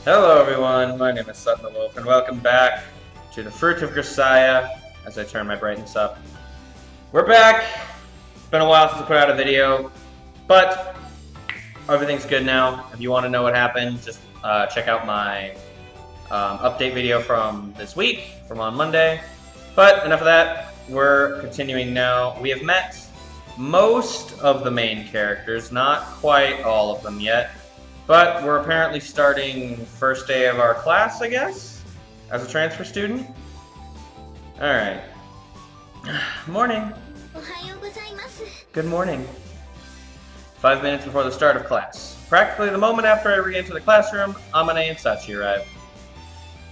Hello everyone, my name is Sutton the Wolf, and welcome back to the Fruit of Grisaia, as I turn my brightness up. We're back! It's been a while since I put out a video, but everything's good now. If you want to know what happened, just check out my update video from this week, from on Monday. But enough of that, we're continuing now. We have met most of the main characters, not quite all of them yet. But we're apparently starting first day of our class, I guess, as a transfer student. Alright. Morning. Good morning. 5 minutes before the start of class. Practically the moment after I re-enter the classroom, Amane and Sachi arrive.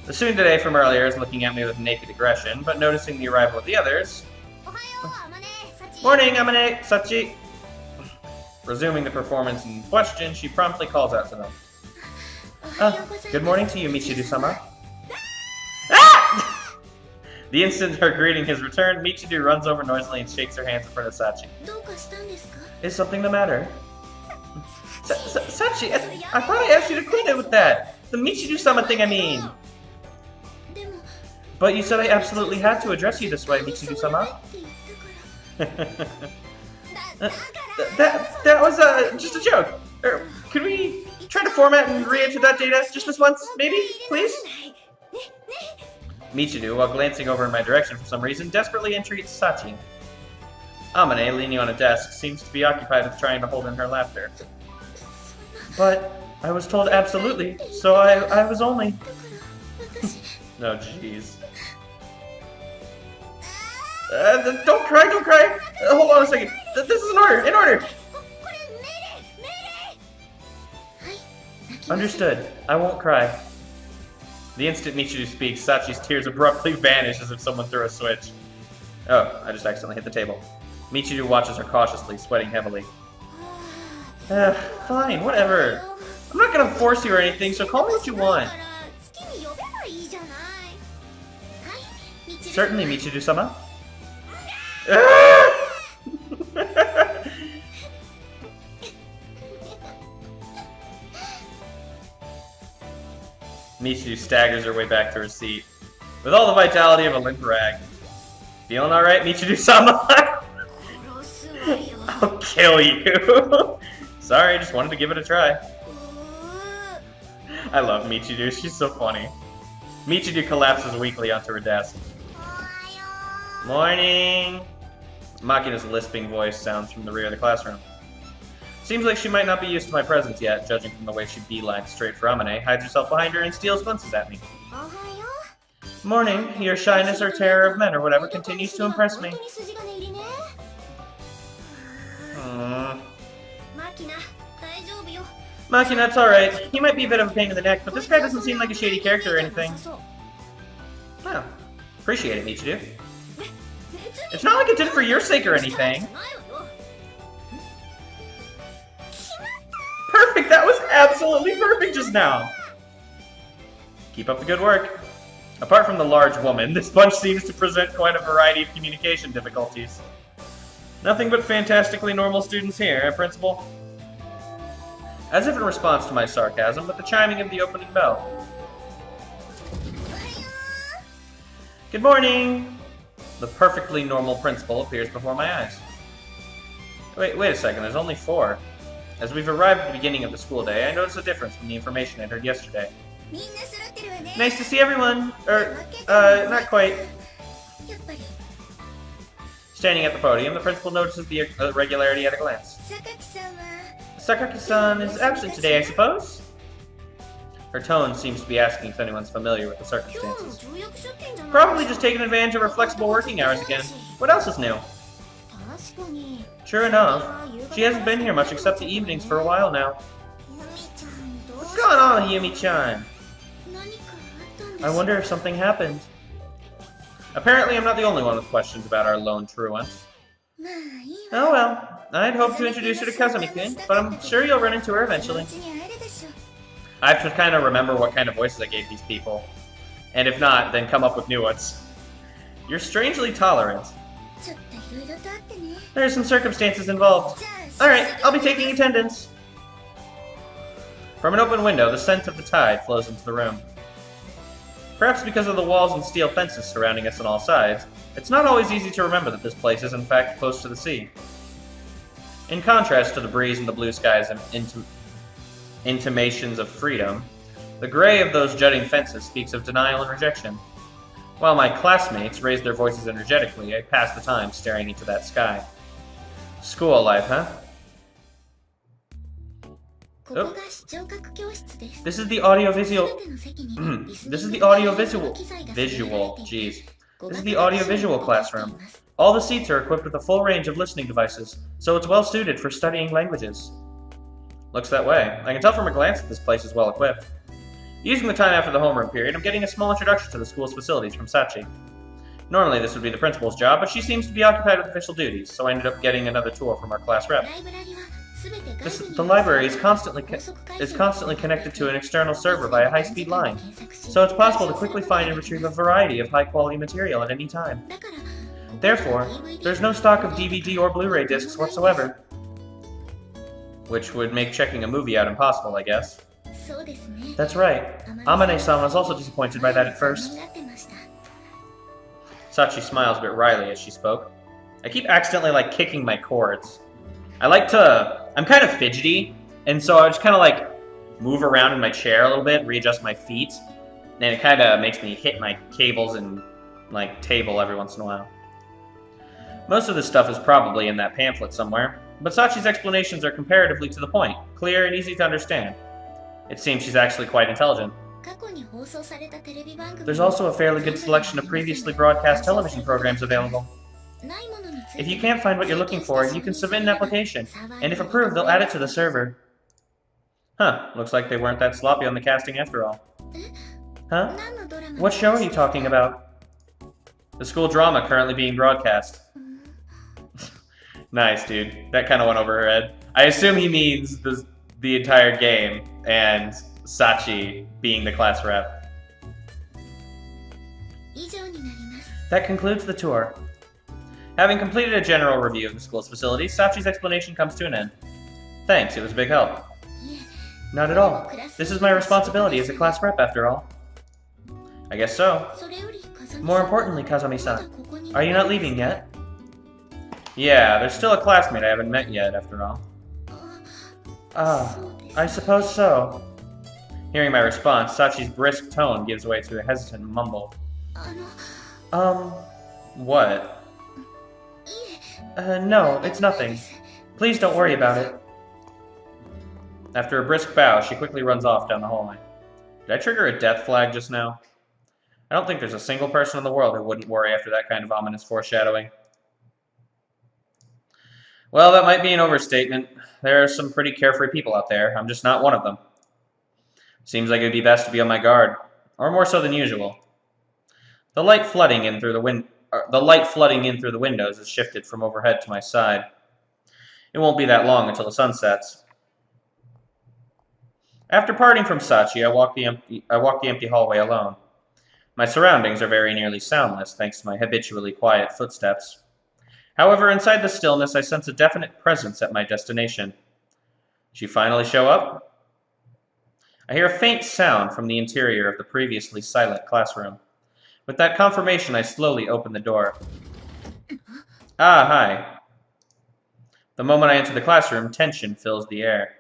The student today from earlier is looking at me with naked aggression, but noticing the arrival of the others... Morning, Amane, Sachi! Resuming the performance in question, she promptly calls out to them. Good morning to you, Michiru-sama. Ah! The instant her greeting has returned, Michiru runs over noisily and shakes her hands in front of Sachi. Is something the matter? Sachi, I thought I asked you to quit it with that. The Michiru-sama thing, I mean. But you said I absolutely had to address you this way, Michiru-sama. That was just a joke. Could we try to format and re-enter that data just this once, maybe? Please? Michiru, while glancing over in my direction for some reason, desperately entreats Sachi. Amane, leaning on a desk, seems to be occupied with trying to hold in her laughter. But I was told absolutely, so I was only... Oh, jeez. Don't cry, don't cry! Hold on a second. This is in order! Understood. I won't cry. The instant Michiru speaks, Sachi's tears abruptly vanish as if someone threw a switch. Oh, I just accidentally hit the table. Michiru watches her cautiously, sweating heavily. Fine, whatever. I'm not gonna force you or anything, so call me what you want. Certainly, Michiru-sama. Michiru staggers her way back to her seat, with all the vitality of a limp rag. Feeling alright, Michiru-sama? I'll kill you! Sorry, just wanted to give it a try. I love Michiru, she's so funny. Michiru collapses weakly onto her desk. Morning! Makina's lisping voice sounds from the rear of the classroom. Seems like she might not be used to my presence yet, judging from the way she beelines straight for Amane, hides herself behind her, and steals glimpses at me. Morning. Your shyness or terror of men or whatever continues to impress me. Makina, it's alright. He might be a bit of a pain in the neck, but this guy doesn't seem like a shady character or anything. Oh, appreciate it, Michiru. It's not like it did it for your sake or anything. Perfect! That was absolutely perfect just now! Keep up the good work. Apart from the large woman, this bunch seems to present quite a variety of communication difficulties. Nothing but fantastically normal students here, Principal? As if in response to my sarcasm, but the chiming of the opening bell. Good morning! The perfectly normal principal appears before my eyes. Wait a second, there's only 4. As we've arrived at the beginning of the school day, I notice a difference from the information I heard yesterday. Nice to see everyone! Not quite. Standing at the podium, the principal notices the irregularity at a glance. Sakaki-san is absent today, I suppose? Her tone seems to be asking if anyone's familiar with the circumstances. Probably just taking advantage of her flexible working hours again. What else is new? True enough. She hasn't been here much except the evenings for a while now. What's going on, Yumi-chan? I wonder if something happened. Apparently I'm not the only one with questions about our lone truant. Oh well, I'd hoped to introduce her to Kazumi-kun, but I'm sure you'll run into her eventually. I have to kind of remember what kind of voices I gave these people. And if not, then come up with new ones. You're strangely tolerant. There are some circumstances involved. Alright, I'll be taking attendance. From an open window, the scent of the tide flows into the room. Perhaps because of the walls and steel fences surrounding us on all sides, it's not always easy to remember that this place is in fact close to the sea. In contrast to the breeze and the blue skies and intimations of freedom, the gray of those jutting fences speaks of denial and rejection. While my classmates raise their voices energetically, I pass the time staring into that sky. School life, huh? Oh. This is the audiovisual. This is the audiovisual. Jeez. This is the audiovisual classroom. All the seats are equipped with a full range of listening devices, so it's well suited for studying languages. Looks that way. I can tell from a glance that this place is well equipped. Using the time after the homeroom period, I'm getting a small introduction to the school's facilities from Sachi. Normally this would be the principal's job, but she seems to be occupied with official duties, so I ended up getting another tour from our class rep. The library is constantly connected to an external server by a high-speed line, so it's possible to quickly find and retrieve a variety of high-quality material at any time. Therefore, there's no stock of DVD or Blu-ray discs whatsoever. Which would make checking a movie out impossible, I guess. That's right. Amane-san was also disappointed by that at first. Sachi smiles a bit wryly as she spoke. I keep accidentally, kicking my cords. I'm kind of fidgety, and so I just kind of, move around in my chair a little bit, readjust my feet, and it kind of makes me hit my cables and, table every once in a while. Most of this stuff is probably in that pamphlet somewhere, but Sachi's explanations are comparatively to the point, clear and easy to understand. It seems she's actually quite intelligent. There's also a fairly good selection of previously broadcast television programs available. If you can't find what you're looking for, you can submit an application, and if approved, they'll add it to the server. Huh, looks like they weren't that sloppy on the casting after all. Huh? What show are you talking about? The school drama currently being broadcast. Nice, dude. That kind of went over her head. I assume he means the entire game, and Sachi being the class rep. That concludes the tour. Having completed a general review of the school's facilities, Sachi's explanation comes to an end. Thanks, it was a big help. Not at all. This is my responsibility as a class rep, after all. I guess so. More importantly, Kazami-san, are you not leaving yet? Yeah, there's still a classmate I haven't met yet, after all. Ah, I suppose so. Hearing my response, Sachi's brisk tone gives way to a hesitant mumble. What? No, it's nothing. Please don't worry about it. After a brisk bow, she quickly runs off down the hallway. Did I trigger a death flag just now? I don't think there's a single person in the world who wouldn't worry after that kind of ominous foreshadowing. Well, that might be an overstatement. There are some pretty carefree people out there. I'm just not one of them. Seems like it would be best to be on my guard, or more so than usual. The light flooding in through the windows is shifted from overhead to my side. It won't be that long until the sun sets. After parting from Sachi, I walk the empty hallway alone. My surroundings are very nearly soundless, thanks to my habitually quiet footsteps. However, inside the stillness, I sense a definite presence at my destination. She finally show up? I hear a faint sound from the interior of the previously silent classroom. With that confirmation, I slowly open the door. Ah, hi. The moment I enter the classroom, tension fills the air.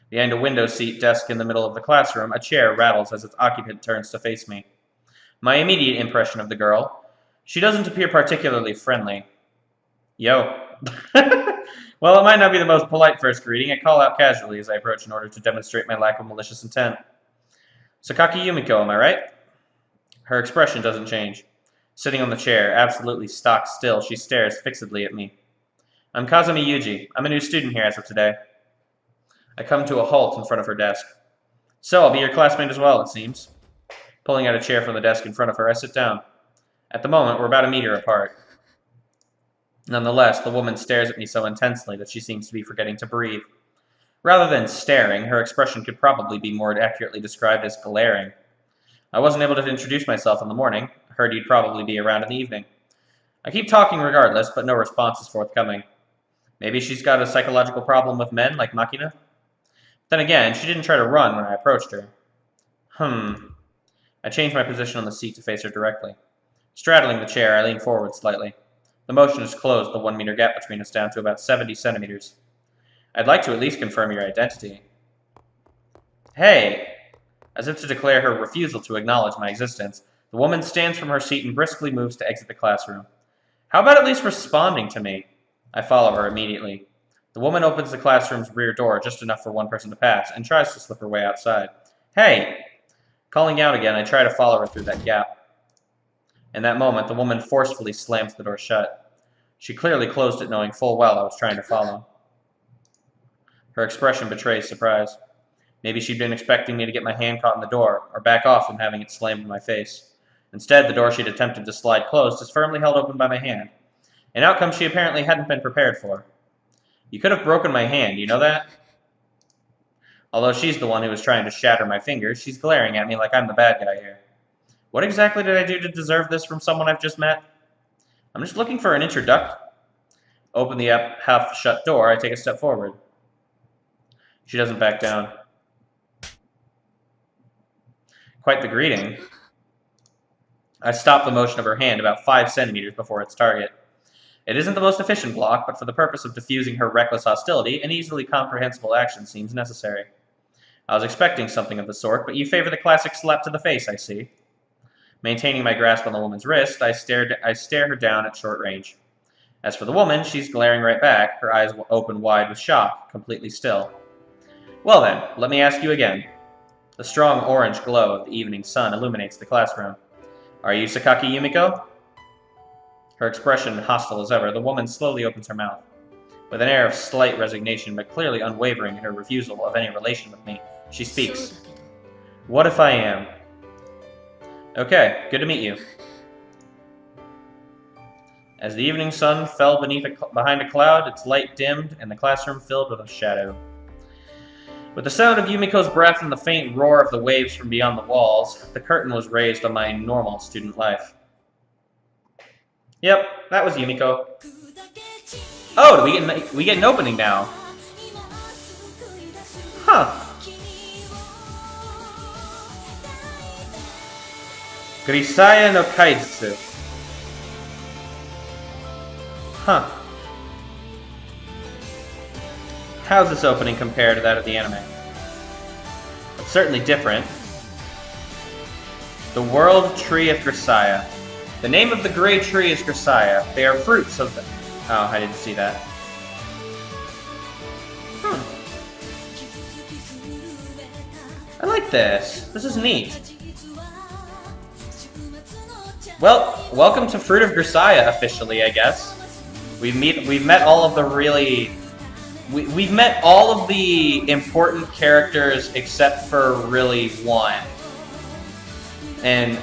Behind a window seat desk in the middle of the classroom, a chair rattles as its occupant turns to face me. My immediate impression of the girl: she doesn't appear particularly friendly. Yo. Well, it might not be the most polite first greeting. I call out casually as I approach in order to demonstrate my lack of malicious intent. Sakaki Yumiko, am I right? Her expression doesn't change. Sitting on the chair, absolutely stock still, she stares fixedly at me. I'm Kazami Yuji. I'm a new student here as of today. I come to a halt in front of her desk. So, I'll be your classmate as well, it seems. Pulling out a chair from the desk in front of her, I sit down. At the moment, we're about a meter apart. Nonetheless, the woman stares at me so intensely that she seems to be forgetting to breathe. Rather than staring, her expression could probably be more accurately described as glaring. I wasn't able to introduce myself in the morning. I heard you'd probably be around in the evening. I keep talking regardless, but no response is forthcoming. Maybe she's got a psychological problem with men, like Makina? Then again, she didn't try to run when I approached her. I changed my position on the seat to face her directly. Straddling the chair, I leaned forward slightly. The motion has closed the 1 meter gap between us down to about 70 centimeters. I'd like to at least confirm your identity. Hey! As if to declare her refusal to acknowledge my existence, the woman stands from her seat and briskly moves to exit the classroom. How about at least responding to me? I follow her immediately. The woman opens the classroom's rear door just enough for one person to pass and tries to slip her way outside. Hey! Calling out again, I try to follow her through that gap. In that moment, the woman forcefully slams the door shut. She clearly closed it knowing full well I was trying to follow. Her expression betrays surprise. Maybe she'd been expecting me to get my hand caught in the door, or back off from having it slammed in my face. Instead, the door she'd attempted to slide closed is firmly held open by my hand, an outcome she apparently hadn't been prepared for. You could have broken my hand, you know that? Although she's the one who was trying to shatter my fingers, she's glaring at me like I'm the bad guy here. What exactly did I do to deserve this from someone I've just met? I'm just looking for an introduction. Open the half-shut door, I take a step forward. She doesn't back down. Quite the greeting. I stop the motion of her hand about 5 centimeters before its target. It isn't the most efficient block, but for the purpose of diffusing her reckless hostility, an easily comprehensible action seems necessary. I was expecting something of the sort, but you favor the classic slap to the face, I see. Maintaining my grasp on the woman's wrist, I stare her down at short range. As for the woman, she's glaring right back, her eyes open wide with shock, completely still. Well then, let me ask you again. The strong orange glow of the evening sun illuminates the classroom. Are you Sakaki Yumiko? Her expression hostile as ever, the woman slowly opens her mouth. With an air of slight resignation, but clearly unwavering in her refusal of any relation with me, she speaks. What if I am? Okay, good to meet you. As the evening sun fell behind a cloud, its light dimmed, and the classroom filled with a shadow. With the sound of Yumiko's breath and the faint roar of the waves from beyond the walls, the curtain was raised on my normal student life. Yep, that was Yumiko. Oh, we get an opening now. Huh. Grisaia no Kaitsu. Huh. How's this opening compare to that of the anime? It's certainly different. The World Tree of Grisaia. The name of the gray tree is Grisaia. They are fruits of the... Oh, I didn't see that. I like this. This is neat. Well, welcome to Fruit of Grisaia officially, I guess. We've met all of the really... We've met all of the important characters except for really one. And,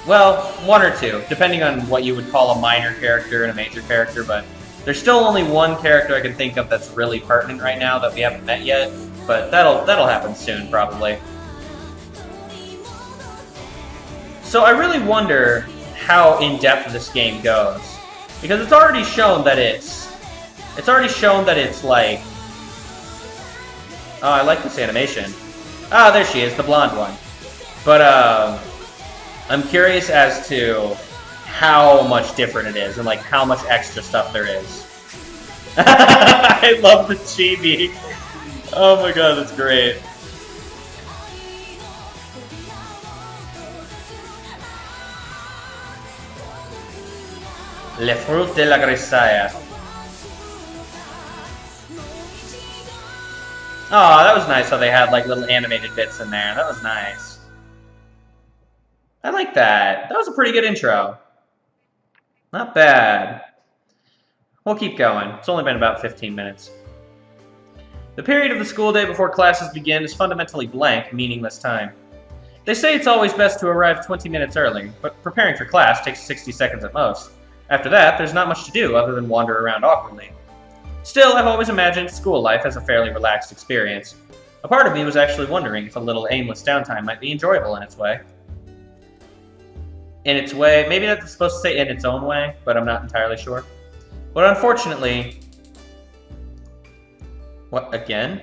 well, one or two, depending on what you would call a minor character and a major character, but there's still only one character I can think of that's really pertinent right now that we haven't met yet, but that'll happen soon, probably. So I really wonder how in-depth this game goes, because it's already shown that it's like... Oh, I like this animation. Ah, there she is, the blonde one. But, I'm curious as to how much different it is, and, like, how much extra stuff there is. I love the chibi. Oh my god, that's great. Le fruit de la Grisaia. Oh, that was nice how they had like little animated bits in there. That was nice. I like that. That was a pretty good intro. Not bad. We'll keep going. It's only been about 15 minutes. The period of the school day before classes begin is fundamentally blank, meaningless time. They say it's always best to arrive 20 minutes early, but preparing for class takes 60 seconds at most. After that, there's not much to do other than wander around awkwardly. Still, I've always imagined school life as a fairly relaxed experience. A part of me was actually wondering if a little aimless downtime might be enjoyable in its way. In its way, maybe that's supposed to say in its own way, but I'm not entirely sure. But unfortunately... What, again?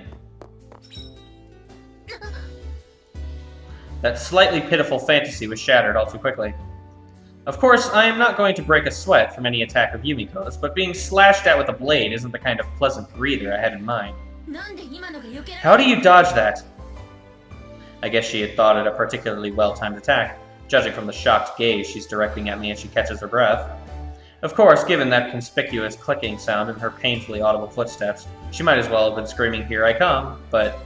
That slightly pitiful fantasy was shattered all too quickly. Of course, I am not going to break a sweat from any attack of Yumiko's, but being slashed at with a blade isn't the kind of pleasant breather I had in mind. How do you dodge that? I guess she had thought it a particularly well-timed attack, judging from the shocked gaze she's directing at me as she catches her breath. Of course, given that conspicuous clicking sound and her painfully audible footsteps, she might as well have been screaming, "Here I come," but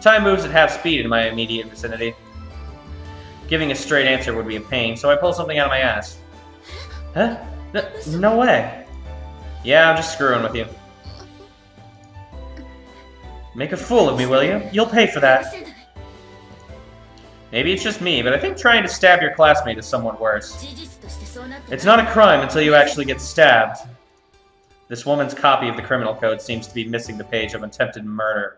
time moves at half speed in my immediate vicinity. Giving a straight answer would be a pain, so I pull something out of my ass. Huh? No way. Yeah, I'm just screwing with you. Make a fool of me, will you? You'll pay for that. Maybe it's just me, but I think trying to stab your classmate is somewhat worse. It's not a crime until you actually get stabbed. This woman's copy of the criminal code seems to be missing the page of attempted murder.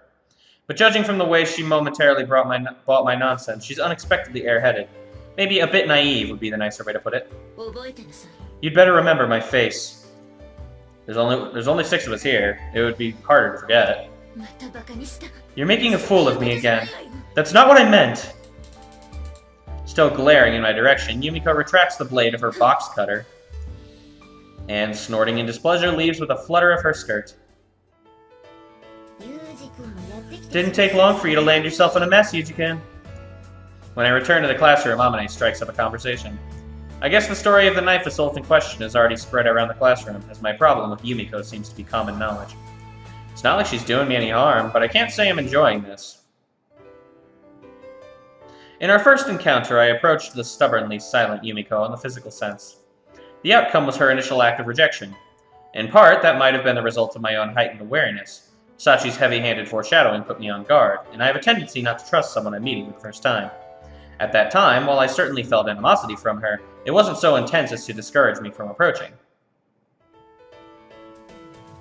But judging from the way she momentarily bought my nonsense, she's unexpectedly airheaded. Maybe a bit naive would be the nicer way to put it. You'd better remember my face. There's only 6 of us here. It would be harder to forget. You're making a fool of me again. That's not what I meant. Still glaring in my direction, Yumiko retracts the blade of her box cutter and, snorting in displeasure, leaves with a flutter of her skirt. Didn't take long for you to land yourself in a mess, Yuji-kun. When I return to the classroom, Amane strikes up a conversation. I guess the story of the knife assault in question has already spread around the classroom, as my problem with Yumiko seems to be common knowledge. It's not like she's doing me any harm, but I can't say I'm enjoying this. In our first encounter, I approached the stubbornly silent Yumiko in the physical sense. The outcome was her initial act of rejection. In part, that might have been the result of my own heightened awareness. Sachi's heavy-handed foreshadowing put me on guard, and I have a tendency not to trust someone I'm meeting for the first time. At that time, while I certainly felt animosity from her, it wasn't so intense as to discourage me from approaching.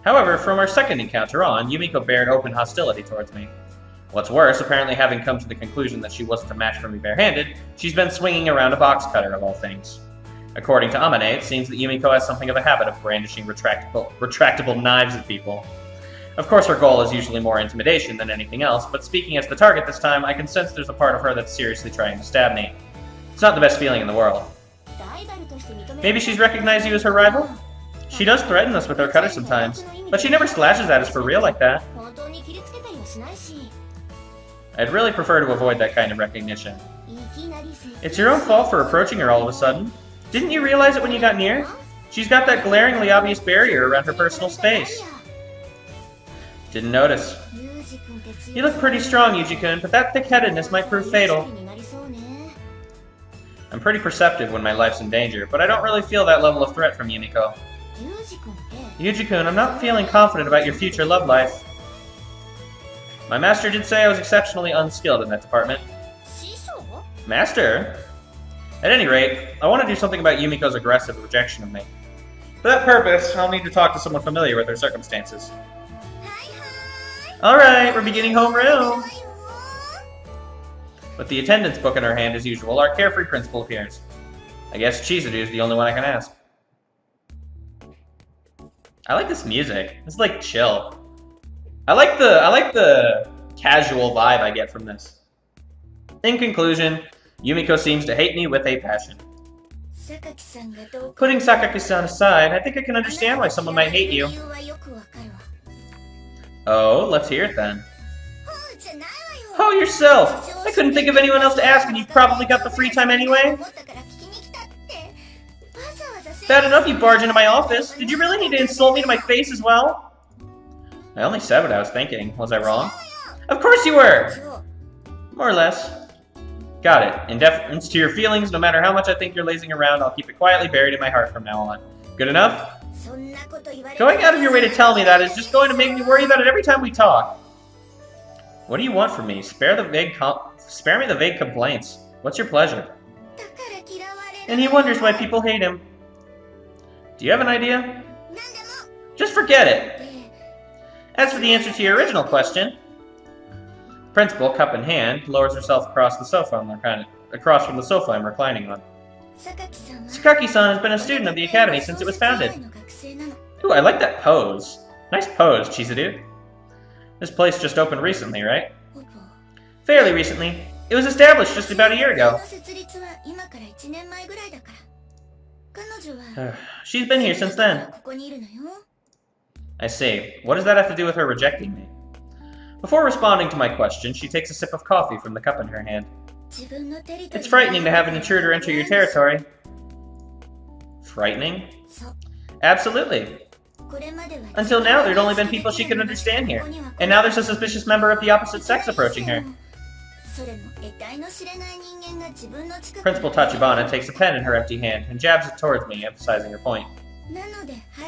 However, from our second encounter on, Yumiko bared open hostility towards me. What's worse, apparently having come to the conclusion that she wasn't a match for me barehanded, she's been swinging around a box cutter of all things. According to Amane, it seems that Yumiko has something of a habit of brandishing retractable knives at people. Of course, her goal is usually more intimidation than anything else, but speaking as the target this time, I can sense there's a part of her that's seriously trying to stab me. It's not the best feeling in the world. Maybe she's recognized you as her rival? She does threaten us with her cutter sometimes, but she never slashes at us for real like that. I'd really prefer to avoid that kind of recognition. It's your own fault for approaching her all of a sudden. Didn't you realize it when you got near? She's got that glaringly obvious barrier around her personal space. Didn't notice. You look pretty strong, Yuji-kun, but that thick-headedness might prove fatal. I'm pretty perceptive when my life's in danger, but I don't really feel that level of threat from Yumiko. Yuji-kun, I'm not feeling confident about your future love life. My master did say I was exceptionally unskilled in that department. Master? At any rate, I want to do something about Yumiko's aggressive rejection of me. For that purpose, I'll need to talk to someone familiar with her circumstances. Alright, we're beginning homeroom! With the attendance book in her hand as usual, our carefree principal appears. I guess Chizuru is the only one I can ask. I like this music. It's like chill. I like the casual vibe I get from this. In conclusion, Yumiko seems to hate me with a passion. Putting Sakaki-san aside, I think I can understand why someone might hate you. Oh, let's hear it then. Oh, yourself! I couldn't think of anyone else to ask, and you've probably got the free time anyway. Bad enough you barge into my office. Did you really need to insult me to my face as well? I only said what I was thinking. Was I wrong? Of course you were! More or less. Got it. In deference to your feelings, no matter how much I think you're lazing around, I'll keep it quietly buried in my heart from now on. Good enough? Going out of your way to tell me that is just going to make me worry about it every time we talk. What do you want from me? Spare me the vague complaints. What's your pleasure? And he wonders why people hate him. Do you have an idea? Just forget it. As for the answer to your original question, Principal, cup in hand, lowers herself across from the sofa I'm reclining on. Sakaki-san has been a student of the Academy since it was founded. Ooh, I like that pose. Nice pose, Chizuru. This place just opened recently, right? Fairly recently. It was established just about a year ago. She's been here since then. I see. What does that have to do with her rejecting me? Before responding to my question, she takes a sip of coffee from the cup in her hand. It's frightening to have an intruder enter your territory. Frightening? Absolutely. Until now, there'd only been people she could understand here. And now there's a suspicious member of the opposite sex approaching her. Principal Tachibana takes a pen in her empty hand and jabs it towards me, emphasizing her point.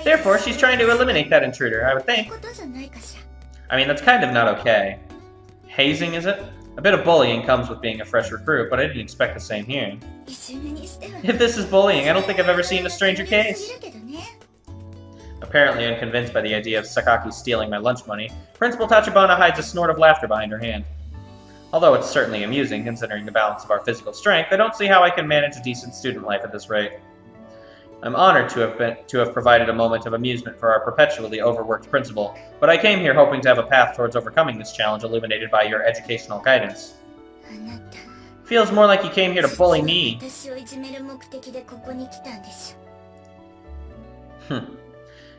Therefore, she's trying to eliminate that intruder, I would think. I mean, that's kind of not okay. Hazing, is it? A bit of bullying comes with being a fresh recruit, but I didn't expect the same here. If this is bullying, I don't think I've ever seen a stranger case. Apparently unconvinced by the idea of Sakaki stealing my lunch money, Principal Tachibana hides a snort of laughter behind her hand. Although it's certainly amusing, considering the balance of our physical strength, I don't see how I can manage a decent student life at this rate. I'm honored to have provided a moment of amusement for our perpetually overworked principal, but I came here hoping to have a path towards overcoming this challenge illuminated by your educational guidance. Feels more like you came here to bully me.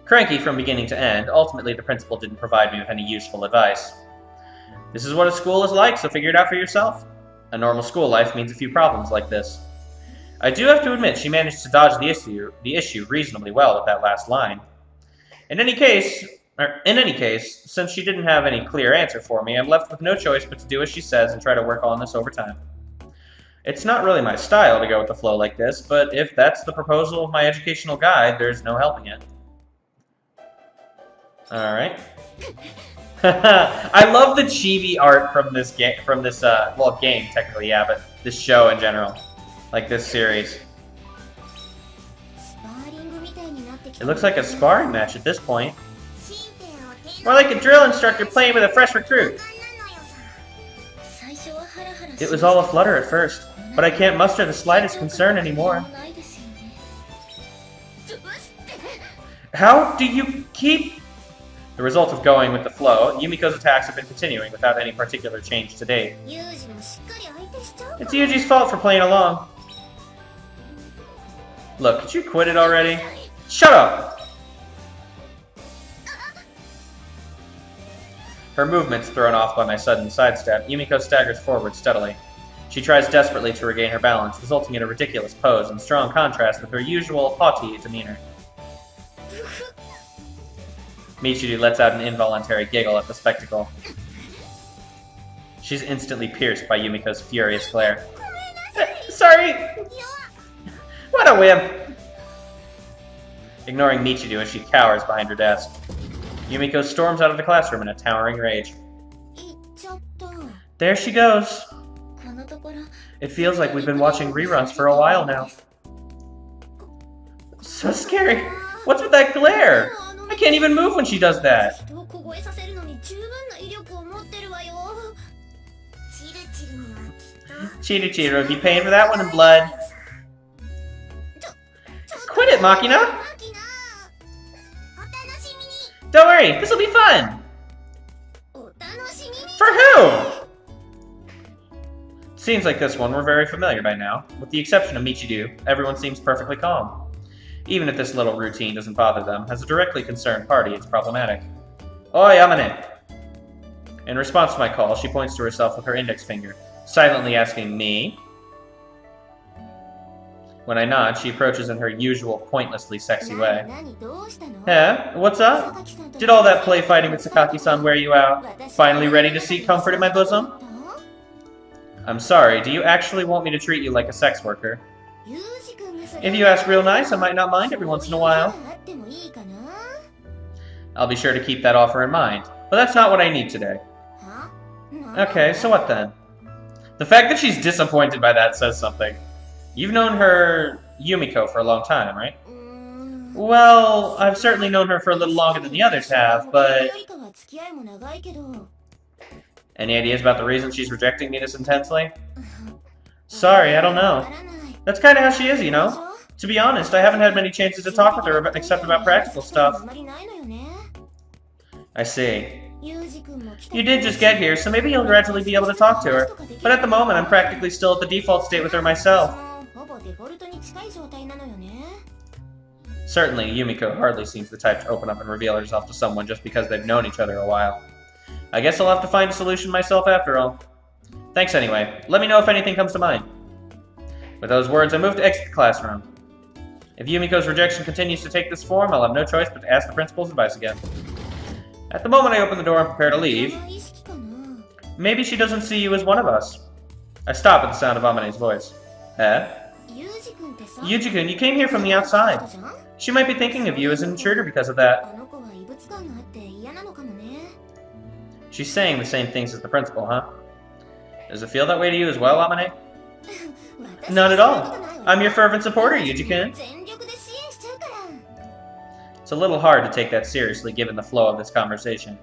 Cranky from beginning to end, ultimately the principal didn't provide me with any useful advice. This is what a school is like, so figure it out for yourself. A normal school life means a few problems like this. I do have to admit she managed to dodge the issue reasonably well with that last line. In any case, since she didn't have any clear answer for me, I'm left with no choice but to do as she says and try to work on this over time. It's not really my style to go with the flow like this, but if that's the proposal of my educational guide, there's no helping it. Alright. I love the chibi art from this game, well, game technically, yeah, but this show in general. Like this series. It looks like a sparring match at this point. More like a drill instructor playing with a fresh recruit. It was all aflutter at first, but I can't muster the slightest concern anymore. How do you keep... The result of going with the flow, Yumiko's attacks have been continuing without any particular change to date. It's Yuji's fault for playing along. Look, could you quit it already? Shut up! Her movement's thrown off by my sudden sidestep. Yumiko staggers forward steadily. She tries desperately to regain her balance, resulting in a ridiculous pose in strong contrast with her usual haughty demeanor. Michiru lets out an involuntary giggle at the spectacle. She's instantly pierced by Yumiko's furious glare. Sorry! What a wimp! Ignoring Michiru as she cowers behind her desk. Yumiko storms out of the classroom in a towering rage. There she goes. It feels like we've been watching reruns for a while now. So scary. What's with that glare? I can't even move when she does that. Chiru, be paying for that one in blood. Quit it, Makina! Don't worry, this'll be fun! For who? Seems like this one we're very familiar by now. With the exception of Michiru, everyone seems perfectly calm. Even if this little routine doesn't bother them, as a directly concerned party, it's problematic. Oi, Amane! In response to my call, she points to herself with her index finger, silently asking me. When I nod, she approaches in her usual pointlessly sexy way. Yeah, what's up? Did all that play fighting with Sakaki-san wear you out? Finally ready to seek comfort in my bosom? I'm sorry, do you actually want me to treat you like a sex worker? If you ask real nice, I might not mind every once in a while. I'll be sure to keep that offer in mind, but that's not what I need today. Okay, so what then? The fact that she's disappointed by that says something. You've known her, Yumiko, for a long time, right? Well, I've certainly known her for a little longer than the others have, but... Any ideas about the reason she's rejecting me this intensely? Sorry, I don't know. That's kind of how she is, you know? To be honest, I haven't had many chances to talk with her except about practical stuff. I see. You did just get here, so maybe you'll gradually be able to talk to her. But at the moment, I'm practically still at the default state with her myself. Certainly, Yumiko hardly seems the type to open up and reveal herself to someone just because they've known each other a while. I guess I'll have to find a solution myself after all. Thanks anyway. Let me know if anything comes to mind. With those words, I move to exit the classroom. If Yumiko's rejection continues to take this form, I'll have no choice but to ask the principal's advice again. At the moment I open the door and prepare to leave, maybe she doesn't see you as one of us. I stop at the sound of Amane's voice. Eh? Yuji-kun, you came here from the outside. She might be thinking of you as an intruder because of that. She's saying the same things as the principal, huh? Does it feel that way to you as well, Amane? Not at all. I'm your fervent supporter, Yuji-kun. It's a little hard to take that seriously given the flow of this conversation.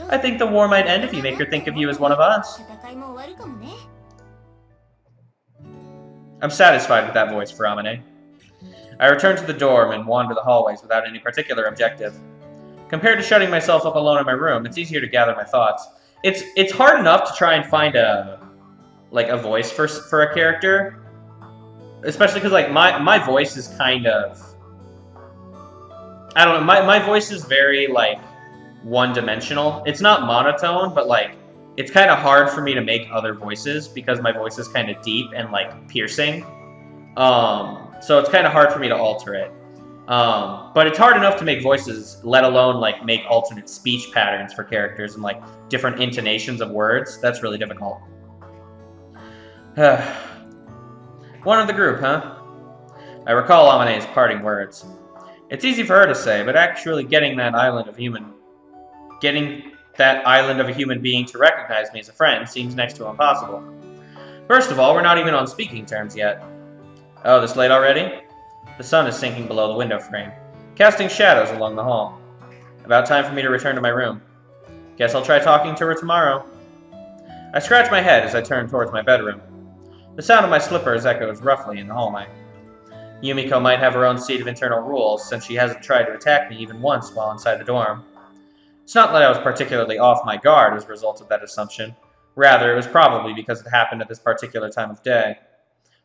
I think the war might end if you make her think of you as one of us. I'm satisfied with that voice for Amane. I return to the dorm and wander the hallways without any particular objective. Compared to shutting myself up alone in my room, it's easier to gather my thoughts. It's hard enough to try and find a voice for a character, especially because like my voice is kind of, I don't know, my voice is very like one-dimensional. It's not monotone, but like it's kind of hard for me to make other voices because my voice is kind of deep and like piercing. So it's kind of hard for me to alter it. But it's hard enough to make voices, let alone like make alternate speech patterns for characters and like different intonations of words. That's really difficult. One of the group, huh? I recall Amane's parting words. It's easy for her to say, but actually getting that island of a human being to recognize me as a friend seems next to impossible. First of all, we're not even on speaking terms yet. Oh, this late already? The sun is sinking below the window frame, casting shadows along the hall. About time for me to return to my room. Guess I'll try talking to her tomorrow. I scratch my head as I turn towards my bedroom. The sound of my slippers echoes roughly in the hallway. Yumiko might have her own seat of internal rules, since she hasn't tried to attack me even once while inside the dorm. It's not that I was particularly off my guard as a result of that assumption. Rather, it was probably because it happened at this particular time of day.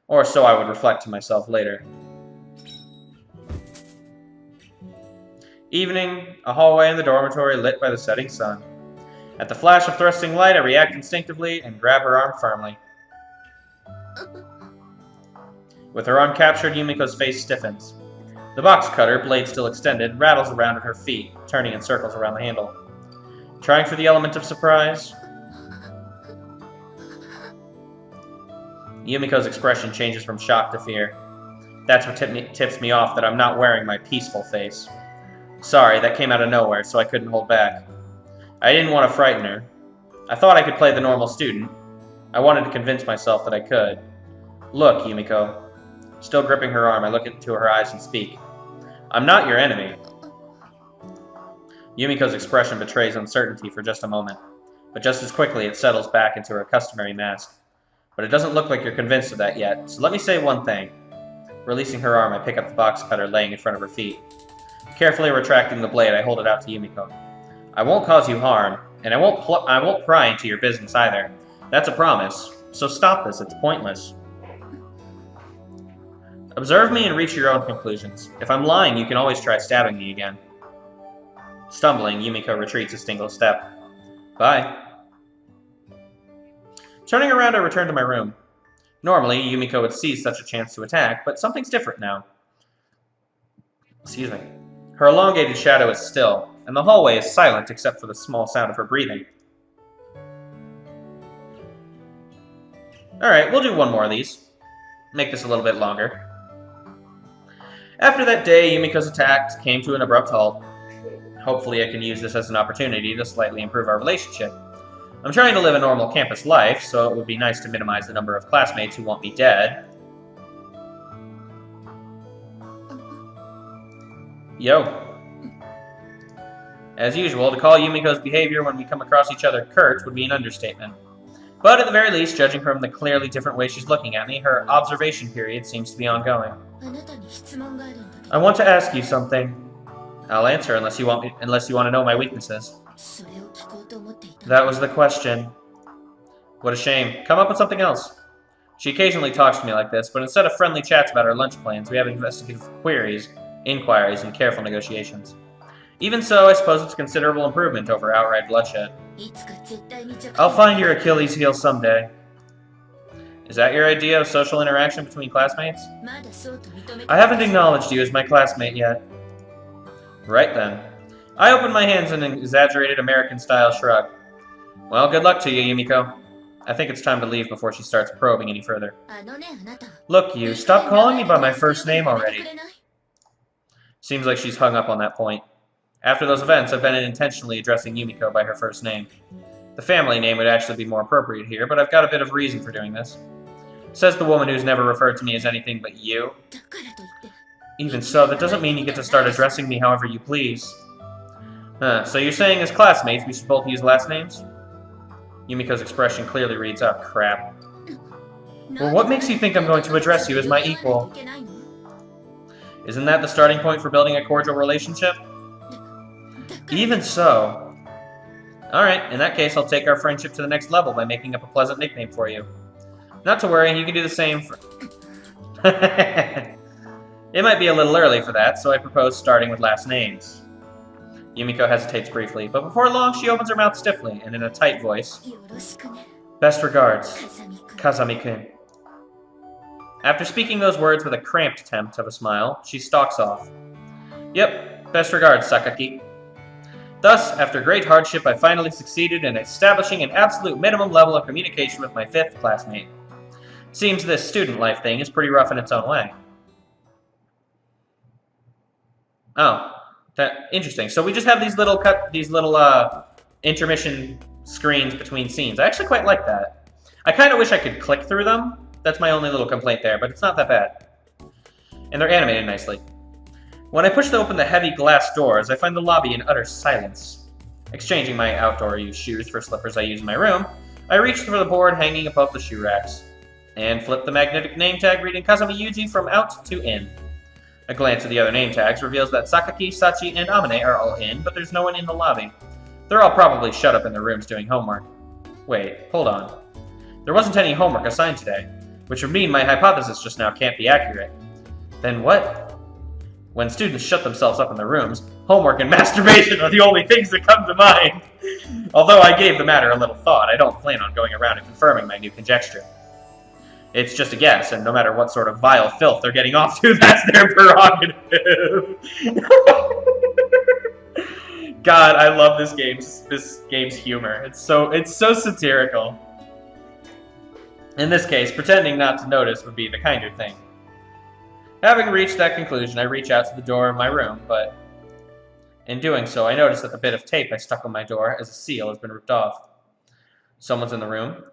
Or so I would reflect to myself later. Evening, a hallway in the dormitory lit by the setting sun. At the flash of thrusting light, I react instinctively and grab her arm firmly. With her arm captured, Yumiko's face stiffens. The box cutter, blade still extended, rattles around at her feet, turning in circles around the handle. Trying for the element of surprise? Yumiko's expression changes from shock to fear. That's what tips me off that I'm not wearing my peaceful face. Sorry, that came out of nowhere, so I couldn't hold back. I didn't want to frighten her. I thought I could play the normal student. I wanted to convince myself that I could. Look, Yumiko. Still gripping her arm, I look into her eyes and speak. I'm not your enemy. Yumiko's expression betrays uncertainty for just a moment, but just as quickly it settles back into her customary mask. But it doesn't look like you're convinced of that yet, so let me say one thing. Releasing her arm, I pick up the box cutter laying in front of her feet. Carefully retracting the blade, I hold it out to Yumiko. I won't cause you harm, and I won't pry into your business either. That's a promise, so stop this, it's pointless. Observe me and reach your own conclusions. If I'm lying, you can always try stabbing me again. Stumbling, Yumiko retreats a single step. Bye. Turning around, I return to my room. Normally, Yumiko would seize such a chance to attack, but something's different now. Excuse me. Her elongated shadow is still, and the hallway is silent except for the small sound of her breathing. Alright, we'll do one more of these. Make this a little bit longer. After that day, Yumiko's attack came to an abrupt halt. Hopefully I can use this as an opportunity to slightly improve our relationship. I'm trying to live a normal campus life, so it would be nice to minimize the number of classmates who want me dead. Yo. As usual, to call Yumiko's behavior when we come across each other curt would be an understatement. But at the very least, judging from the clearly different way she's looking at me, her observation period seems to be ongoing. I want to ask you something. I'll answer unless you want to know my weaknesses. That was the question. What a shame. Come up with something else. She occasionally talks to me like this, but instead of friendly chats about our lunch plans, we have investigative inquiries, and careful negotiations. Even so, I suppose it's a considerable improvement over outright bloodshed. I'll find your Achilles heel someday. Is that your idea of social interaction between classmates? I haven't acknowledged you as my classmate yet. Right then. I opened my hands in an exaggerated American-style shrug. Well, good luck to you, Yumiko. I think it's time to leave before she starts probing any further. Look, you, stop calling me by my first name already. Seems like she's hung up on that point. After those events, I've been intentionally addressing Yumiko by her first name. The family name would actually be more appropriate here, but I've got a bit of reason for doing this. Says the woman who's never referred to me as anything but you. Even so, that doesn't mean you get to start addressing me however you please. So you're saying as classmates we should both use last names? Yumiko's expression clearly reads, oh crap. Well, what makes you think I'm going to address you as my equal? Isn't that the starting point for building a cordial relationship? Even so. Alright, in that case I'll take our friendship to the next level by making up a pleasant nickname for you. Not to worry, you can do the same for... It might be a little early for that, so I propose starting with last names. Yumiko hesitates briefly, but before long she opens her mouth stiffly, and in a tight voice, Best regards, Kazami-kun. After speaking those words with a cramped attempt of a smile, she stalks off. Yep, best regards, Sakaki. Thus, after great hardship, I finally succeeded in establishing an absolute minimum level of communication with my 5th classmate. Seems this student life thing is pretty rough in its own way. Oh, interesting. So we just have these little intermission screens between scenes. I actually quite like that. I kind of wish I could click through them. That's my only little complaint there, but it's not that bad. And they're animated nicely. When I push open the heavy glass doors, I find the lobby in utter silence. Exchanging my outdoor use shoes for slippers I use in my room, I reach for the board hanging above the shoe racks, and flip the magnetic name tag reading Kazami Yuji from out to in. A glance at the other name tags reveals that Sakaki, Sachi, and Amane are all in, but there's no one in the lobby. They're all probably shut up in their rooms doing homework. Wait, hold on. There wasn't any homework assigned today, which would mean my hypothesis just now can't be accurate. Then what? When students shut themselves up in their rooms, homework and masturbation are the only things that come to mind. Although I gave the matter a little thought, I don't plan on going around and confirming my new conjecture. It's just a guess, and no matter what sort of vile filth they're getting off to, that's their prerogative. God, I love this game's humor. It's so satirical. In this case, pretending not to notice would be the kinder thing. Having reached that conclusion, I reach out to the door of my room, but in doing so, I notice that the bit of tape I stuck on my door as a seal has been ripped off. Someone's in the room.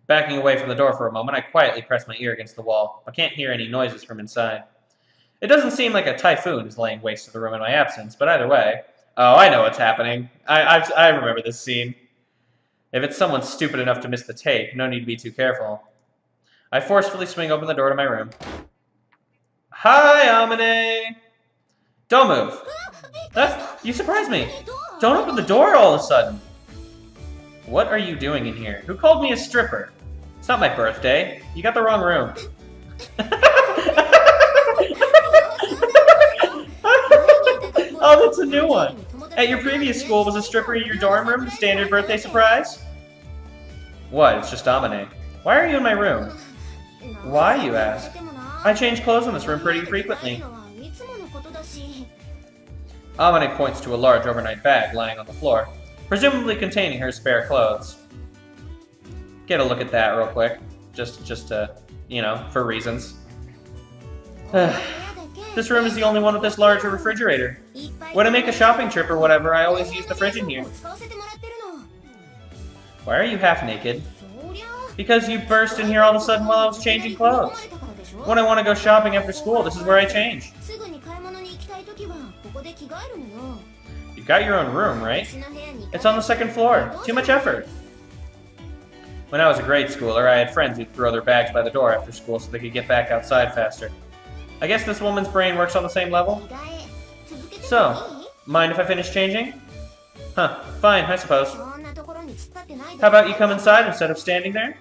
Backing away from the door for a moment, I quietly press my ear against the wall, but can't hear any noises from inside. It doesn't seem like a typhoon is laying waste to the room in my absence, but either way... Oh, I know what's happening. I remember this scene. If it's someone stupid enough to miss the tape, no need to be too careful. I forcefully swing open the door to my room. Hi, Amane! Don't move. You surprised me. Don't open the door all of a sudden. What are you doing in here? Who called me a stripper? It's not my birthday. You got the wrong room. Oh, that's a new one. At your previous school, was a stripper in your dorm room the standard birthday surprise? What? It's just Amane. Why are you in my room? Why, you ask? I change clothes in this room pretty frequently. Amane points to a large overnight bag lying on the floor, presumably containing her spare clothes. Get a look at that real quick, just to, you know, for reasons. This room is the only one with this large refrigerator. When I make a shopping trip or whatever, I always use the fridge in here. Why are you half naked? Because you burst in here all of a sudden while I was changing clothes. When I want to go shopping after school, this is where I change. You got your own room, right? It's on the second floor. Too much effort. When I was a grade schooler, I had friends who'd throw their bags by the door after school so they could get back outside faster. I guess this woman's brain works on the same level? So, Mind if I finish changing? Huh, fine, I suppose. How about you come inside instead of standing there?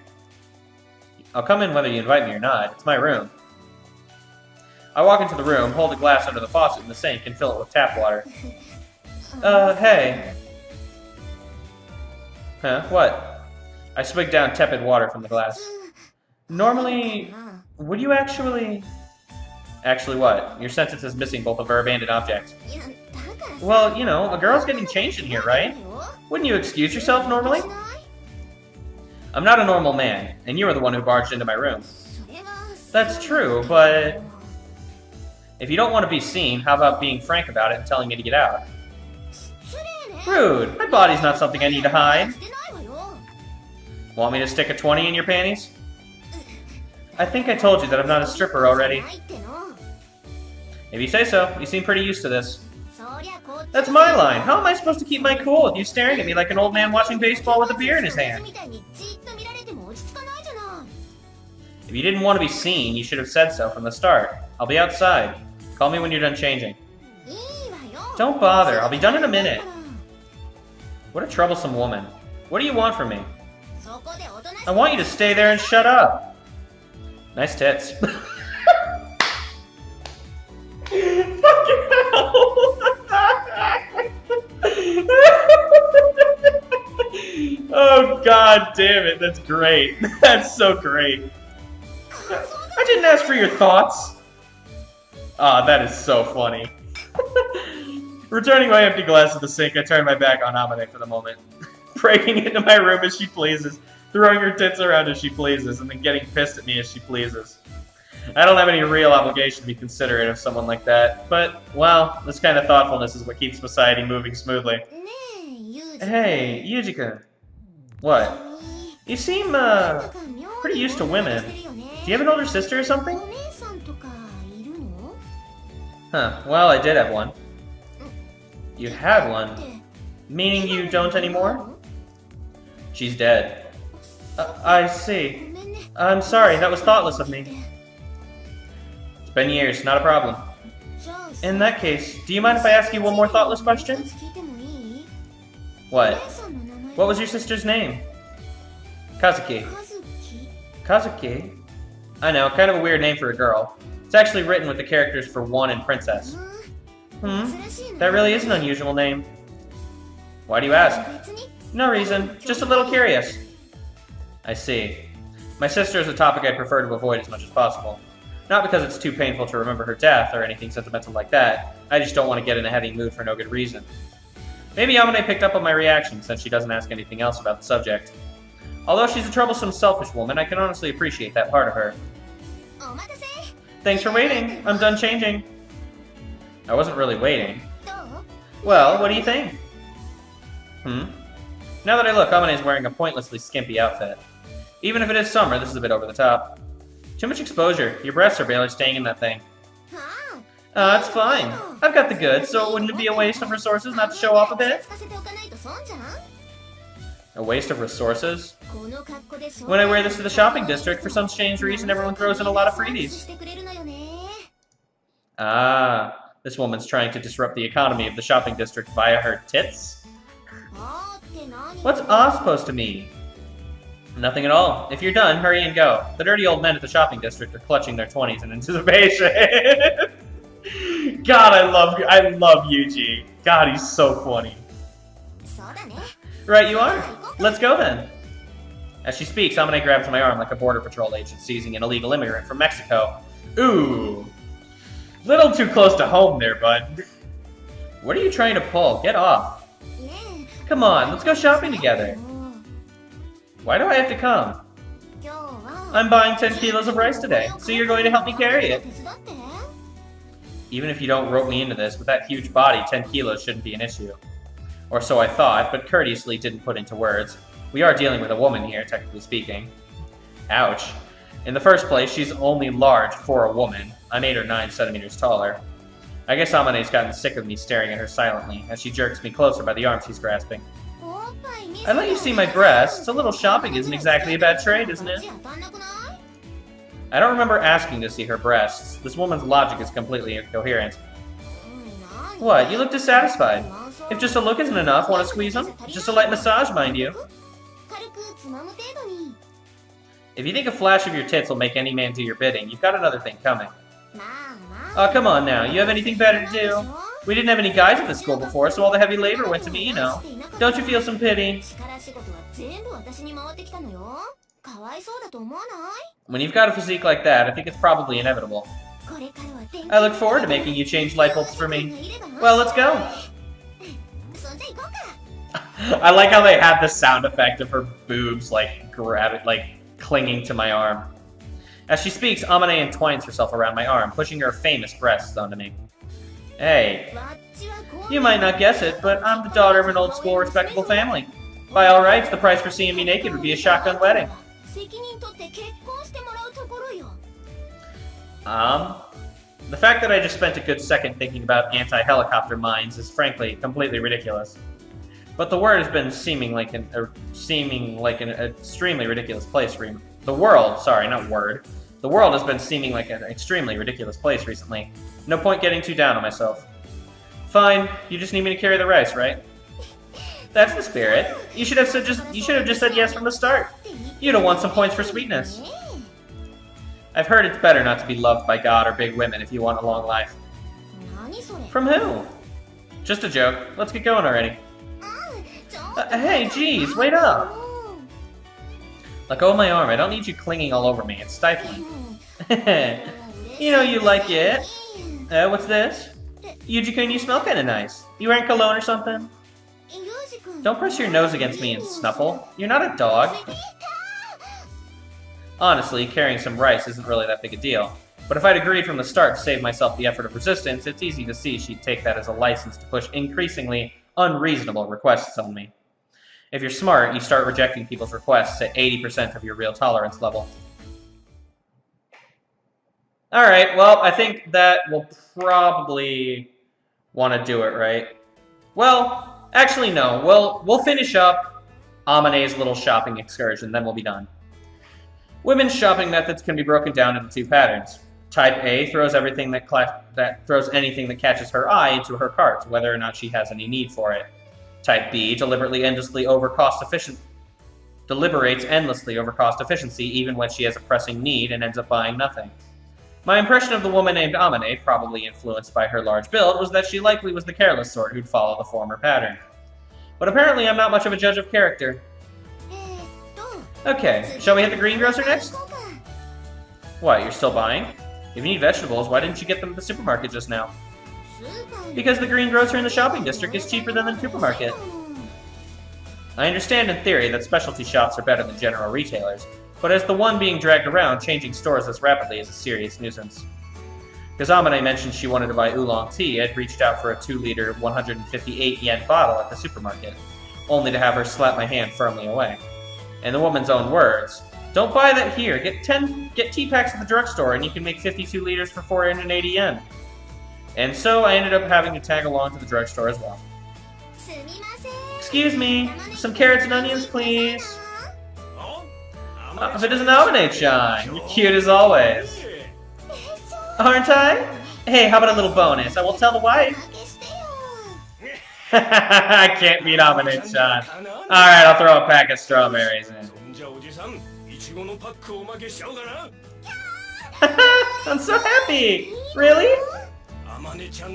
I'll come in whether you invite me or not. It's my room. I walk into the room, hold a glass under the faucet in the sink, and fill it with tap water. Hey. Huh, what? I swig down tepid water from the glass. Normally, would you actually... Actually what? Your sentence is missing both a verb and an object. Well, you know, a girl's getting changed in here, right? Wouldn't you excuse yourself normally? I'm not a normal man, and you are the one who barged into my room. That's true, but... If you don't want to be seen, how about being frank about it and telling me to get out? Rude. My body's not something I need to hide. Want me to stick a 20 in your panties? I think I told you that I'm not a stripper already. If you say so, you seem pretty used to this. That's my line. How am I supposed to keep my cool with you staring at me like an old man watching baseball with a beer in his hand? If you didn't want to be seen, you should have said so from the start. I'll be outside. Call me when you're done changing. Don't bother. I'll be done in a minute. What a troublesome woman. What do you want from me? I want you to stay there and shut up. Nice tits. Fucking hell. Oh, god damn it. That's great. That's so great. I didn't ask for your thoughts. Ah, that is so funny. Returning my empty glass to the sink, I turn my back on Amane for the moment. Breaking into my room as she pleases, throwing her tits around as she pleases, and then getting pissed at me as she pleases. I don't have any real obligation to be considerate of someone like that, but, well, this kind of thoughtfulness is what keeps society moving smoothly. Hey, Yuji-kun. What? You seem, pretty used to women. Do you have an older sister or something? Huh, well, I did have one. You had one? Meaning you don't anymore? She's dead. I see. I'm sorry, that was thoughtless of me. It's been years, not a problem. In that case, do you mind if I ask you one more thoughtless question? What? What was your sister's name? Kazuki. Kazuki? I know, kind of a weird name for a girl. It's actually written with the characters for one and princess. That really is an unusual name. Why do you ask? No reason, just a little curious. I see. My sister is a topic I prefer to avoid as much as possible. Not because it's too painful to remember her death or anything sentimental like that, I just don't want to get in a heavy mood for no good reason. Maybe Yamane picked up on my reaction since she doesn't ask anything else about the subject. Although she's a troublesome, selfish woman, I can honestly appreciate that part of her. Thanks for waiting. I'm done changing. I wasn't really waiting. Well, what do you think? Now that I look, Amane is wearing a pointlessly skimpy outfit. Even if it is summer, this is a bit over the top. Too much exposure. Your breasts are barely staying in that thing. It's fine. I've got the goods, so wouldn't it be a waste of resources not to show off a bit? A waste of resources? When I wear this to the shopping district, for some strange reason, everyone throws in a lot of freebies. Ah, this woman's trying to disrupt the economy of the shopping district via her tits? What's "ah" supposed to mean? Nothing at all. If you're done, hurry and go. The dirty old men at the shopping district are clutching their 20s in anticipation. God, I love Yuji. God, he's so funny. Right, you are. Let's go then. As she speaks, Amane grabs my arm like a border patrol agent seizing an illegal immigrant from Mexico. Ooh. Little too close to home there, bud. What are you trying to pull? Get off. Come on, let's go shopping together. Why do I have to come? I'm buying 10 kilos of rice today, so you're going to help me carry it. Even if you don't rope me into this, with that huge body, 10 kilos shouldn't be an issue. Or so I thought, but courteously didn't put into words. We are dealing with a woman here, technically speaking. Ouch. In the first place, she's only large for a woman. I'm 8 or 9 centimeters taller. I guess Amane's gotten sick of me staring at her silently, as she jerks me closer by the arm she's grasping. I let you see my breasts. A little shopping isn't exactly a bad trade, isn't it? I don't remember asking to see her breasts. This woman's logic is completely incoherent. What? You look dissatisfied. If just a look isn't enough, want to squeeze them? Just a light massage, mind you. If you think a flash of your tits will make any man do your bidding, you've got another thing coming. Oh, come on now. You have anything better to do? We didn't have any guys at this school before, so all the heavy labor went to me, you know. Don't you feel some pity? When you've got a physique like that, I think it's probably inevitable. I look forward to making you change light bulbs for me. Well, let's go. I like how they have the sound effect of her boobs, like, clinging to my arm. As she speaks, Amane entwines herself around my arm, pushing her famous breasts onto me. Hey. You might not guess it, but I'm the daughter of an old-school respectable family. By all rights, the price for seeing me naked would be a shotgun wedding. The fact that I just spent a good second thinking about anti-helicopter mines is frankly completely ridiculous. But the word has been seeming like an extremely ridiculous place for me. The world has been seeming like an extremely ridiculous place recently. No point getting too down on myself. Fine, you just need me to carry the rice, right? That's the spirit. You should have just said yes from the start. You'd have won some points for sweetness. I've heard it's better not to be loved by God or big women if you want a long life. From who? Just a joke. Let's get going already. Hey, geez, wait up. Let go of my arm. I don't need you clinging all over me. It's stifling. You know you like it. What's this? Yuji-kun, you smell kinda nice. You wearing cologne or something? Don't press your nose against me and snuffle. You're not a dog. Honestly, carrying some rice isn't really that big a deal. But if I'd agreed from the start to save myself the effort of resistance, it's easy to see she'd take that as a license to push increasingly unreasonable requests on me. If you're smart, you start rejecting people's requests at 80% of your real tolerance level. Alright, well, I think that we'll probably want to do it, right? Well, actually no. We'll finish up Amane's little shopping excursion, then we'll be done. Women's shopping methods can be broken down into two patterns. Type A throws anything that catches her eye into her cart, whether or not she has any need for it. Type B deliberates endlessly over cost efficiency even when she has a pressing need and ends up buying nothing. My impression of the woman named Amane, probably influenced by her large build, was that she likely was the careless sort who'd follow the former pattern. But apparently I'm not much of a judge of character. Okay, shall we hit the greengrocer next? What, you're still buying? If you need vegetables, why didn't you get them at the supermarket just now? Because the greengrocer in the shopping district is cheaper than the supermarket. I understand in theory that specialty shops are better than general retailers, but as the one being dragged around, changing stores this rapidly is a serious nuisance. Kazamane mentioned she wanted to buy oolong tea. I'd reached out for a 2-liter, 158 yen bottle at the supermarket, only to have her slap my hand firmly away. In the woman's own words, "Don't buy that here. Get tea packs at the drugstore and you can make 52 liters for 480 yen. And so I ended up having to tag along to the drugstore as well. Excuse me, some carrots and onions, please. If it isn't Amane-chan, you're cute as always. Aren't I? Hey, how about a little bonus? I will tell the wife. I can't beat Amane-chan. Alright, I'll throw a pack of strawberries in. I'm so happy! Really?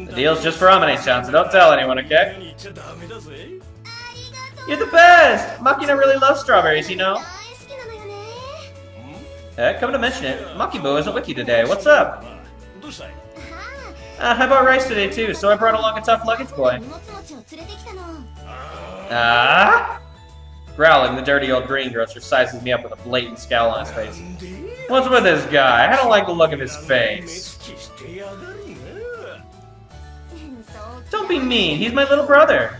The deal's just for Amane-chan, so don't tell anyone, okay? You're the best! Makina really loves strawberries, you know? Come to mention it, Makibo isn't with you today. What's up? I bought rice today too, so I brought along a tough luggage boy. Growling, the dirty old greengrocer sizes me up with a blatant scowl on his face. What's with this guy? I don't like the look of his face. Don't be mean, he's my little brother.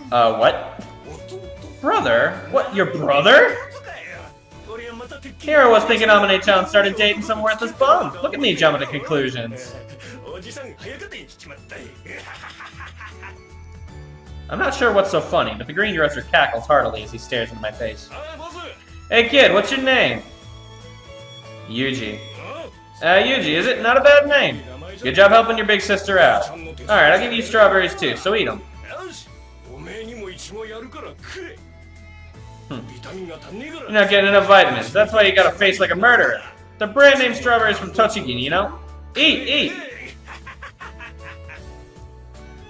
What? Brother? What, your brother? Here I was thinking Amane-chan started dating some worthless bum. Look at me jumping to conclusions. I'm not sure what's so funny, but the greengrocer cackles heartily as he stares into my face. Hey kid, what's your name? Yuji. Yuji, is it? Not a bad name. Good job helping your big sister out. Alright, I'll give you strawberries too, so eat them. You're not getting enough vitamins. That's why you got a face like a murderer. The brand name strawberries from Tochigi, you know? Eat!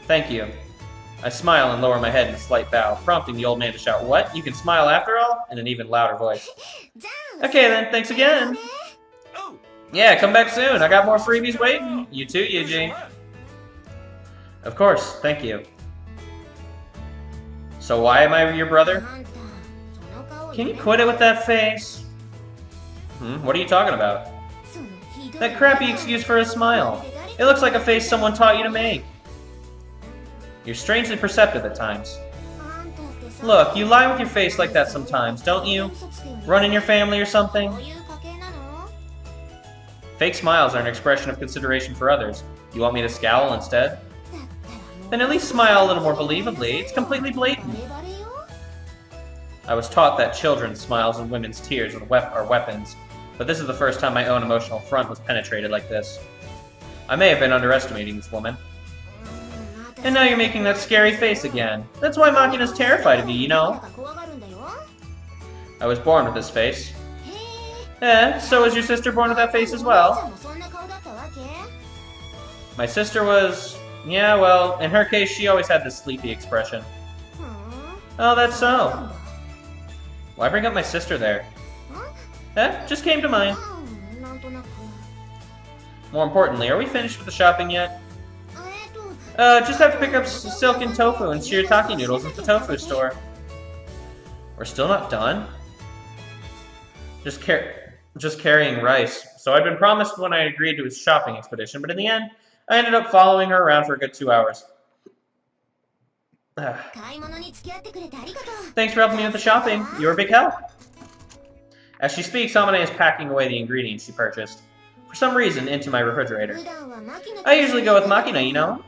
Thank you. I smile and lower my head in a slight bow, prompting the old man to shout, "What? You can smile after all?" in an even louder voice. Okay then, thanks again. Yeah, come back soon. I got more freebies waiting. You too, Yuji. Of course, thank you. So why am I your brother? Can you quit it with that face? What are you talking about? That crappy excuse for a smile. It looks like a face someone taught you to make. You're strangely perceptive at times. Look, you lie with your face like that sometimes, don't you? Run in your family or something? Fake smiles are an expression of consideration for others. You want me to scowl instead? Then at least smile a little more believably. It's completely blatant. I was taught that children's smiles and women's tears are weapons, but this is the first time my own emotional front was penetrated like this. I may have been underestimating this woman. And now you're making that scary face again. That's why Makina's terrified of you, you know? I was born with this face. So was your sister born with that face as well? My sister was... yeah, well, in her case, she always had this sleepy expression. Oh, that's so. Why bring up my sister there? Just came to mind. More importantly, are we finished with the shopping yet? Just have to pick up silken tofu and shirataki noodles at the tofu store. We're still not done? Just carrying rice. So I'd been promised when I agreed to his shopping expedition, but in the end, I ended up following her around for a good 2 hours. Thanks for helping me with the shopping. You were a big help. As she speaks, Amane is packing away the ingredients she purchased. For some reason, into my refrigerator. I usually go with Makina, you know?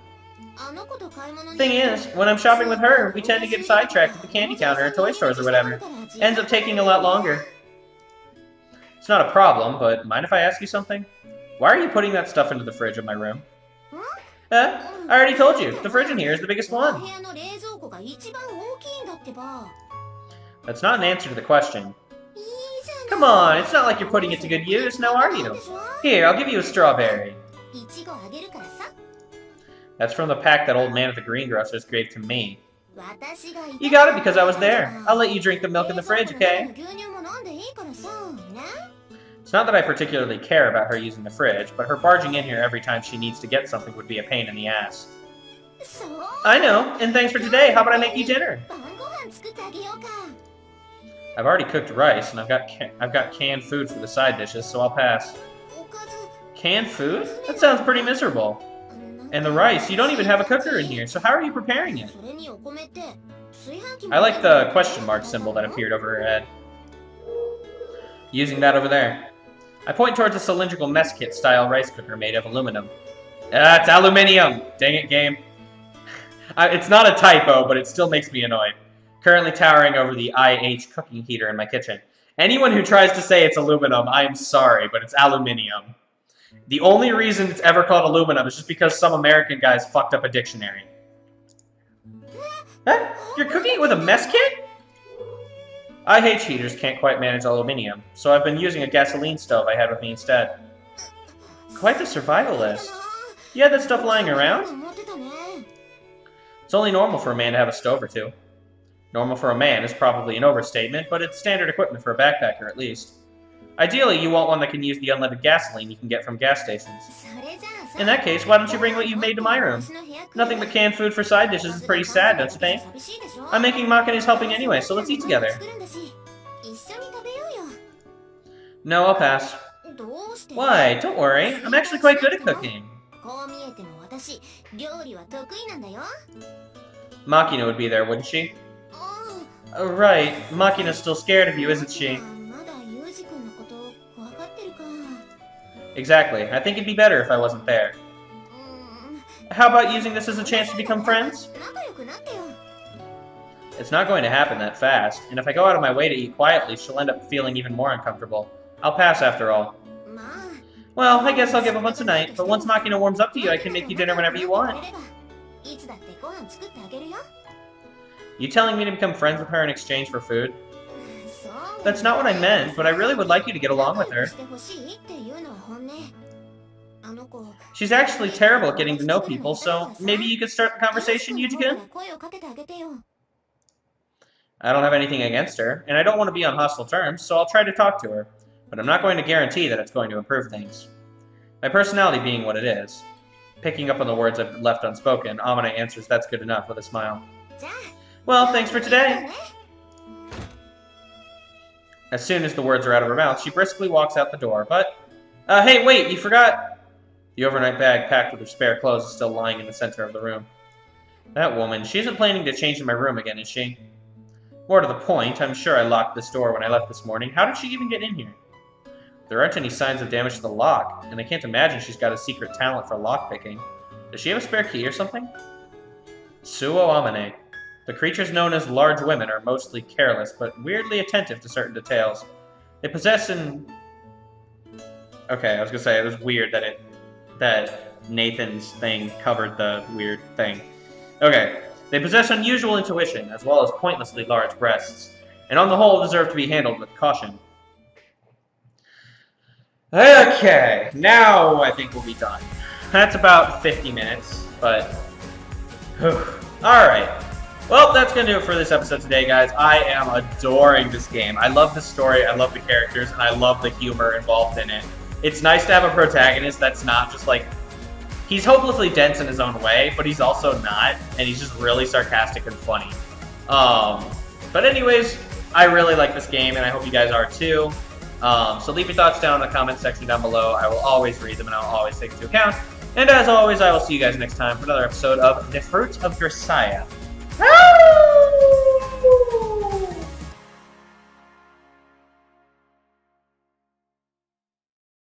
Thing is, when I'm shopping with her, we tend to get sidetracked at the candy counter or toy stores or whatever. Ends up taking a lot longer. It's not a problem, but mind if I ask you something? Why are you putting that stuff into the fridge of my room? I already told you, the fridge in here is the biggest one. That's not an answer to the question. Come on, it's not like you're putting it to good use, now are you? Here, I'll give you a strawberry. That's from the pack that old man at the greengrocer's gave to me. You got it because I was there. I'll let you drink the milk in the fridge, okay? It's not that I particularly care about her using the fridge, but her barging in here every time she needs to get something would be a pain in the ass. I know, and thanks for today, how about I make you dinner? I've already cooked rice, and I've got canned food for the side dishes, so I'll pass. Canned food? That sounds pretty miserable. And the rice, you don't even have a cooker in here, so how are you preparing it? I like the question mark symbol that appeared over her head. Using that over there. I point towards a cylindrical mess kit style rice cooker made of aluminum. It's aluminium! Dang it, game. It's not a typo, but it still makes me annoyed. Currently towering over the IH cooking heater in my kitchen. Anyone who tries to say it's aluminum, I am sorry, but it's aluminium. The only reason it's ever called aluminum is just because some American guys fucked up a dictionary. Huh? You're cooking it with a mess kit? IH heaters can't quite manage aluminium, so I've been using a gasoline stove I had with me instead. Quite the survivalist. You had that stuff lying around? It's only normal for a man to have a stove or two. Normal for a man is probably an overstatement, but it's standard equipment for a backpacker at least. Ideally, you want one that can use the unleaded gasoline you can get from gas stations. In that case, why don't you bring what you've made to my room? Nothing but canned food for side dishes is pretty sad, don't you think? I'm making Makine's helping anyway, so let's eat together. No, I'll pass. Why? Don't worry. I'm actually quite good at cooking. Makina would be there, wouldn't she? Right. Makina's still scared of you, isn't she? Exactly. I think it'd be better if I wasn't there. How about using this as a chance to become friends? It's not going to happen that fast, and if I go out of my way to eat quietly, she'll end up feeling even more uncomfortable. I'll pass after all. Well, I guess I'll give up on tonight, but once Machina warms up to you, I can make you dinner whenever you want. You telling me to become friends with her in exchange for food? That's not what I meant, but I really would like you to get along with her. She's actually terrible at getting to know people, so maybe you could start the conversation, Yuji-kun? I don't have anything against her, and I don't want to be on hostile terms, so I'll try to talk to her. But I'm not going to guarantee that it's going to improve things. My personality being what it is. Picking up on the words I've left unspoken, Amane answers that's good enough with a smile. Well, thanks for today! As soon as the words are out of her mouth, she briskly walks out the door, but... hey, wait, you forgot! The overnight bag packed with her spare clothes is still lying in the center of the room. That woman, she isn't planning to change in my room again, is she? More to the point, I'm sure I locked this door when I left this morning. How did she even get in here? There aren't any signs of damage to the lock, and I can't imagine she's got a secret talent for lockpicking. Does she have a spare key or something? Suo Amane. The creatures known as large women are mostly careless, but weirdly attentive to certain details. They possess an... Okay, I was gonna say, it was weird that Nathan's thing covered the weird thing. Okay. They possess unusual intuition, as well as pointlessly large breasts, and on the whole deserve to be handled with caution. Okay, now I think we'll be done. That's about 50 minutes, but... Alright. Well, that's going to do it for this episode today, guys. I am adoring this game. I love the story, I love the characters, and I love the humor involved in it. It's nice to have a protagonist that's not just like... He's hopelessly dense in his own way, but he's also not, and he's just really sarcastic and funny. But anyways, I really like this game, and I hope you guys are too. So leave your thoughts down in the comment section down below. I will always read them, and I'll always take into account. And as always, I will see you guys next time for another episode of The Fruit of Grisaia.